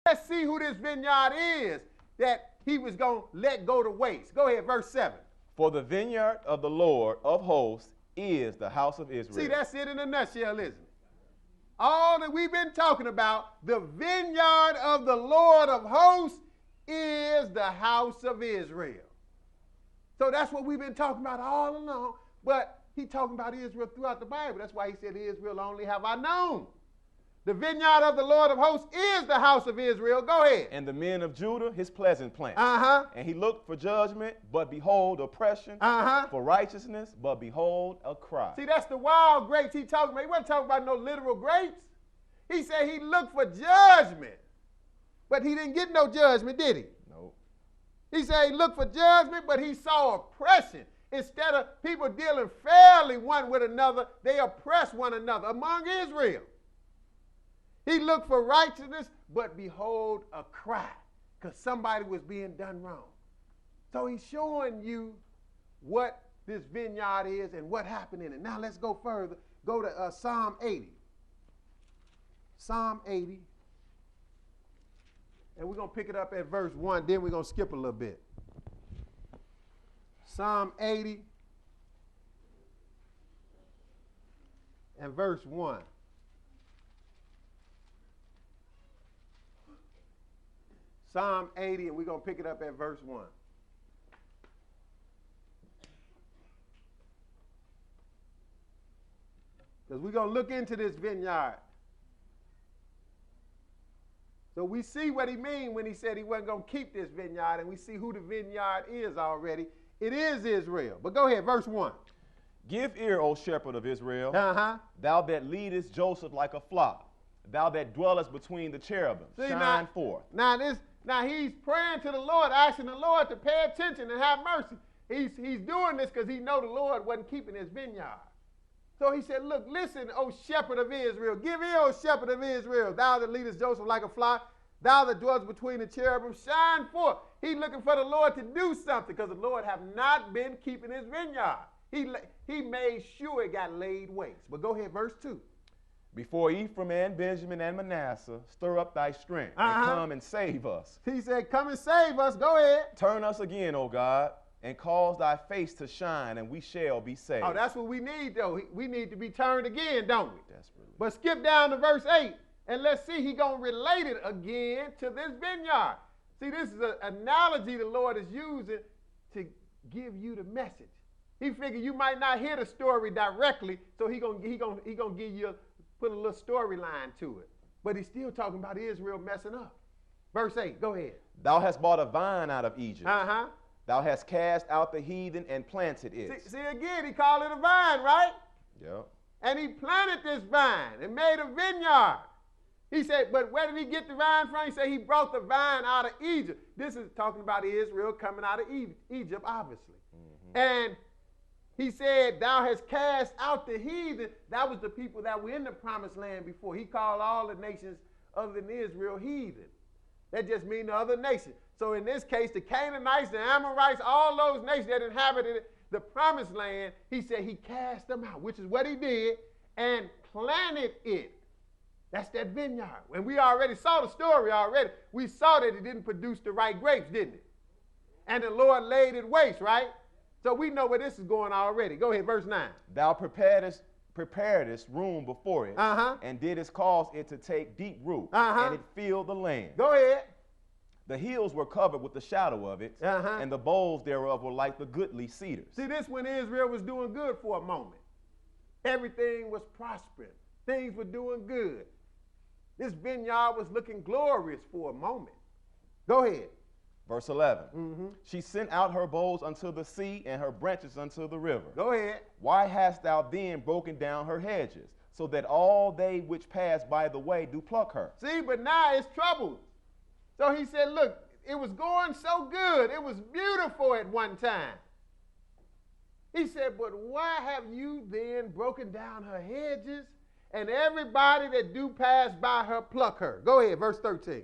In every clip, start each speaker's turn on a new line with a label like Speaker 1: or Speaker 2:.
Speaker 1: Let's see who this vineyard is that he was going to let go to waste. Go ahead, verse 7.
Speaker 2: For the vineyard of the Lord of hosts is the house of Israel.
Speaker 1: See, that's it in a nutshell, isn't it? All that we've been talking about, the vineyard of the Lord of hosts is the house of Israel. So that's what we've been talking about all along. But he's talking about Israel throughout the Bible. That's why he said, Israel only have I known. The vineyard of the Lord of hosts is the house of Israel. Go ahead.
Speaker 2: And the men of Judah, his pleasant plant.
Speaker 1: Uh-huh.
Speaker 2: And he looked for judgment, but behold, oppression.
Speaker 1: Uh-huh.
Speaker 2: For righteousness, but behold, a cry.
Speaker 1: See, that's the wild grapes he talking about. He wasn't talking about no literal grapes. He said he looked for judgment. But he didn't get no judgment, did he?
Speaker 2: No.
Speaker 1: He said he looked for judgment, but he saw oppression. Instead of people dealing fairly one with another, they oppress one another among Israel. He looked for righteousness, but behold, a cry, because somebody was being done wrong. So he's showing you what this vineyard is and what happened in it. Now let's go further. Go to Psalm 80. Psalm 80. And we're going to pick it up at verse 1, then we're going to skip a little bit. Psalm 80 and verse 1. Psalm 80, and we're going to pick it up at verse 1. Because we're going to look into this vineyard. So we see what he mean when he said he wasn't going to keep this vineyard, and we see who the vineyard is already. It is Israel. But go ahead, verse 1.
Speaker 2: Give ear, O shepherd of Israel, thou that leadest Joseph like a flock, thou that dwellest between the cherubim, shine forth.
Speaker 1: Now he's praying to the Lord, asking the Lord to pay attention and have mercy. He's doing this because he know the Lord wasn't keeping his vineyard. So he said, look, listen, O shepherd of Israel. Give ear, O shepherd of Israel, thou that leadest Joseph like a flock, thou that dwellest between the cherubim, shine forth. He's looking for the Lord to do something because the Lord have not been keeping his vineyard. He made sure it got laid waste. But go ahead, verse 2.
Speaker 2: Before Ephraim and Benjamin and Manasseh, stir up thy strength and come and save us.
Speaker 1: He said, come and save us. Go ahead.
Speaker 2: Turn us again, O God, and cause thy face to shine, and we shall be saved.
Speaker 1: Oh, that's what we need, though. We need to be turned again, don't we?
Speaker 2: Desperately.
Speaker 1: But skip down to verse 8, and let's see he going to relate it again to this vineyard. See, this is an analogy the Lord is using to give you the message. He figured you might not hear the story directly, so he gonna give you put a little storyline to it. But he's still talking about Israel messing up. Verse 8, go ahead.
Speaker 2: Thou hast bought a vine out of Egypt.
Speaker 1: Uh-huh.
Speaker 2: Thou hast cast out the heathen and planted it.
Speaker 1: See again, he called it a vine, right?
Speaker 2: Yep.
Speaker 1: And he planted this vine and made a vineyard. He said, but where did he get the vine from? He said he brought the vine out of Egypt. This is talking about Israel coming out of Egypt, obviously. Mm-hmm. And he said, thou hast cast out the heathen. That was the people that were in the promised land before. He called all the nations other than Israel heathen. That just means the other nations. So in this case, the Canaanites, the Amorites, all those nations that inhabited the promised land, he said he cast them out, which is what he did, and planted it. That's that vineyard. And we already saw the story already. We saw that it didn't produce the right grapes, didn't it? And the Lord laid it waste, right? So we know where this is going already. Go ahead, verse 9.
Speaker 2: Thou preparedest room before it, and didst cause it to take deep root, and it filled the land.
Speaker 1: Go ahead.
Speaker 2: The hills were covered with the shadow of it, and the boughs thereof were like the goodly cedars.
Speaker 1: See, this when Israel was doing good for a moment. Everything was prospering. Things were doing good. This vineyard was looking glorious for a moment. Go ahead.
Speaker 2: Verse 11. She sent out her boughs unto the sea and her branches unto the river.
Speaker 1: Go ahead.
Speaker 2: Why hast thou then broken down her hedges, so that all they which pass by the way do pluck her?
Speaker 1: See, but now it's trouble. So he said, look, it was going so good. It was beautiful at one time. He said, but why have you then broken down her hedges, and everybody that do pass by her pluck her? Go ahead, verse 13.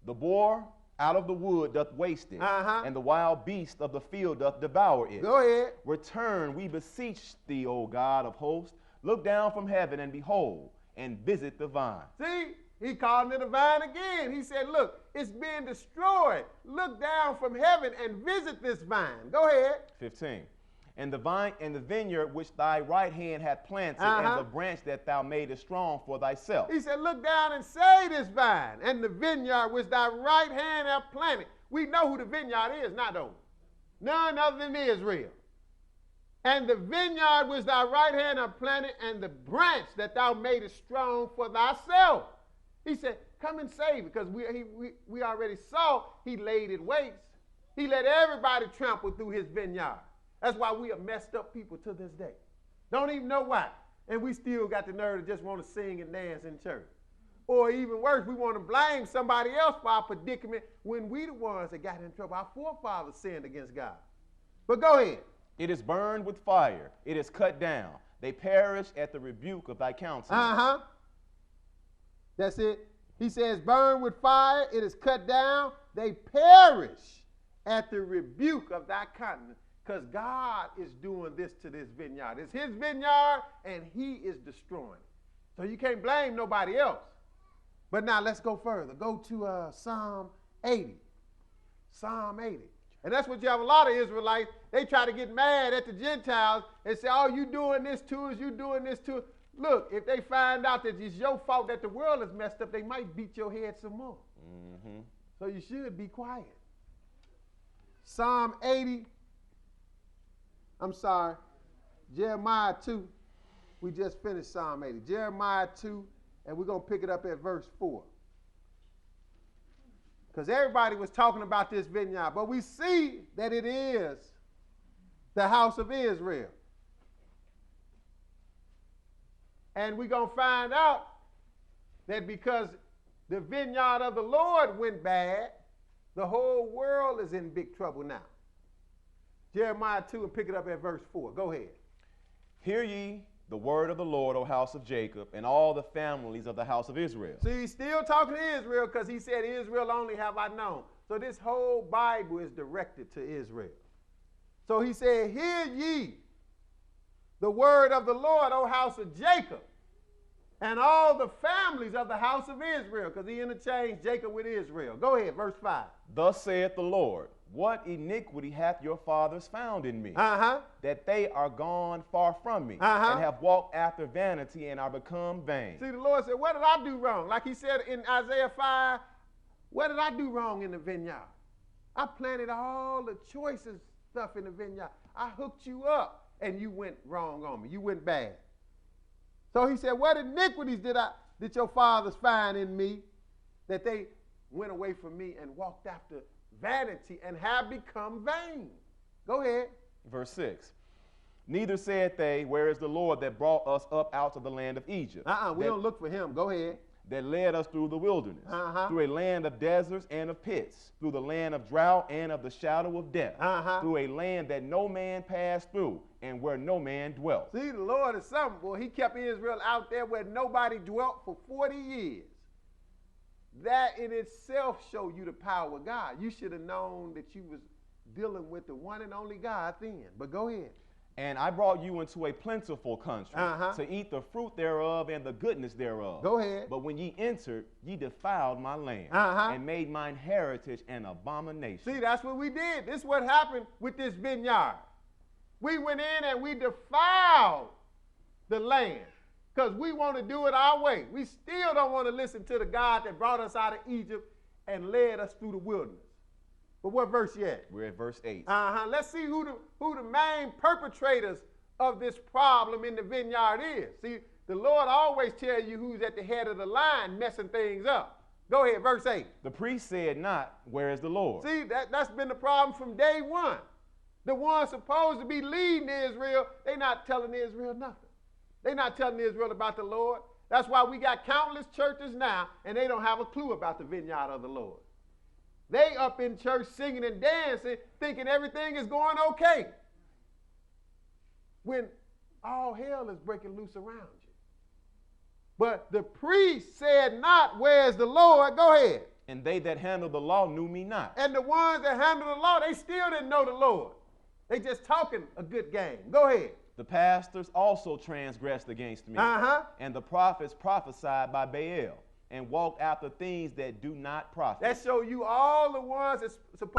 Speaker 2: The boar out of the wood doth waste it, and the wild beast of the field doth devour it.
Speaker 1: Go ahead.
Speaker 2: Return, we beseech thee, O God of hosts. Look down from heaven and behold, and visit the vine.
Speaker 1: See, He called it a vine again. He said, look, it's being destroyed. Look down from heaven and visit this vine. Go ahead.
Speaker 2: 15. And the vine and the vineyard which thy right hand hath planted, and the branch that thou madest strong for thyself.
Speaker 1: He said, look down and say this vine, and the vineyard which thy right hand hath planted. We know who the vineyard is, not only. None other than Israel. And the vineyard which thy right hand hath planted, and the branch that thou madest strong for thyself. He said, come and save it, because we already saw he laid it waste. He let everybody trample through his vineyard. That's why we are messed up people to this day. Don't even know why. And we still got the nerve to just want to sing and dance in church. Or even worse, we want to blame somebody else for our predicament when we the ones that got in trouble. Our forefathers sinned against God. But go ahead.
Speaker 2: It is burned with fire. It is cut down. They perish at the rebuke of thy countenance.
Speaker 1: That's it. He says, burn with fire. It is cut down. They perish at the rebuke of thy countenance. Because God is doing this to this vineyard. It's his vineyard, and he is destroying it. So you can't blame nobody else. But now let's go further. Go to Psalm 80. Psalm 80. And that's what you have a lot of Israelites. They try to get mad at the Gentiles and say, oh, you doing this to us, you doing this to us. Look, if they find out that it's your fault that the world is messed up, they might beat your head some more. So you should be quiet. Psalm 80. Jeremiah 2. We just finished Psalm 80. Jeremiah 2, and we're going to pick it up at verse 4. Because everybody was talking about this vineyard, but we see that it is the house of Israel. And we're going to find out that because the vineyard of the Lord went bad, the whole world is in big trouble now. Jeremiah 2, and pick it up at verse 4. Go ahead.
Speaker 2: Hear ye the word of the Lord, O house of Jacob, and all the families of the house of Israel.
Speaker 1: See, he's still talking to Israel because he said, Israel only have I known. So this whole Bible is directed to Israel. So he said, hear ye the word of the Lord, O house of Jacob, and all the families of the house of Israel, because he interchanged Jacob with Israel. Go ahead, verse 5.
Speaker 2: Thus saith the Lord, what iniquity hath your fathers found in me, that they are gone far from me, and have walked after vanity and are become vain.
Speaker 1: See, the Lord said, what did I do wrong? Like he said in Isaiah 5, what did I do wrong in the vineyard? I planted all the choicest stuff in the vineyard. I hooked you up, and you went wrong on me. You went bad. So he said, what iniquities did your fathers find in me, that they went away from me and walked after vanity and have become vain? Go ahead.
Speaker 2: Verse 6. Neither said they, where is the Lord that brought us up out of the land of Egypt?
Speaker 1: We don't look for him. Go ahead.
Speaker 2: That led us through the wilderness, through a land of deserts and of pits, through the land of drought and of the shadow of death, through a land that no man passed through and where no man dwelt.
Speaker 1: See, the Lord is something, boy. He kept Israel out there where nobody dwelt for 40 years. That in itself showed you the power of God. You should have known that you was dealing with the one and only God then. But go ahead.
Speaker 2: And I brought you into a plentiful country to eat the fruit thereof and the goodness thereof.
Speaker 1: Go ahead.
Speaker 2: But when ye entered, ye defiled my land and made mine heritage an abomination.
Speaker 1: See, that's what we did. This is what happened with this vineyard. We went in and we defiled the land because we want to do it our way. We still don't want to listen to the God that brought us out of Egypt and led us through the wilderness. But what verse you at?
Speaker 2: We're at verse 8.
Speaker 1: Let's see who the main perpetrators of this problem in the vineyard is. See, the Lord always tells you who's at the head of the line messing things up. Go ahead, verse 8.
Speaker 2: The priest said not, where is the Lord?
Speaker 1: See, that's been the problem from day one. The ones supposed to be leading Israel, they're not telling Israel nothing. They're not telling Israel about the Lord. That's why we got countless churches now, and they don't have a clue about the vineyard of the Lord. They up in church singing and dancing, thinking everything is going okay, when all hell is breaking loose around you. But the priest said not, where is the Lord? Go ahead.
Speaker 2: And they that handle the law knew me not.
Speaker 1: And the ones that handle the law, they still didn't know the Lord. They just talking a good game. Go ahead.
Speaker 2: The pastors also transgressed against me, and the prophets prophesied by Baal, and walk after things that do not profit.
Speaker 1: That show you all the ones that's supposed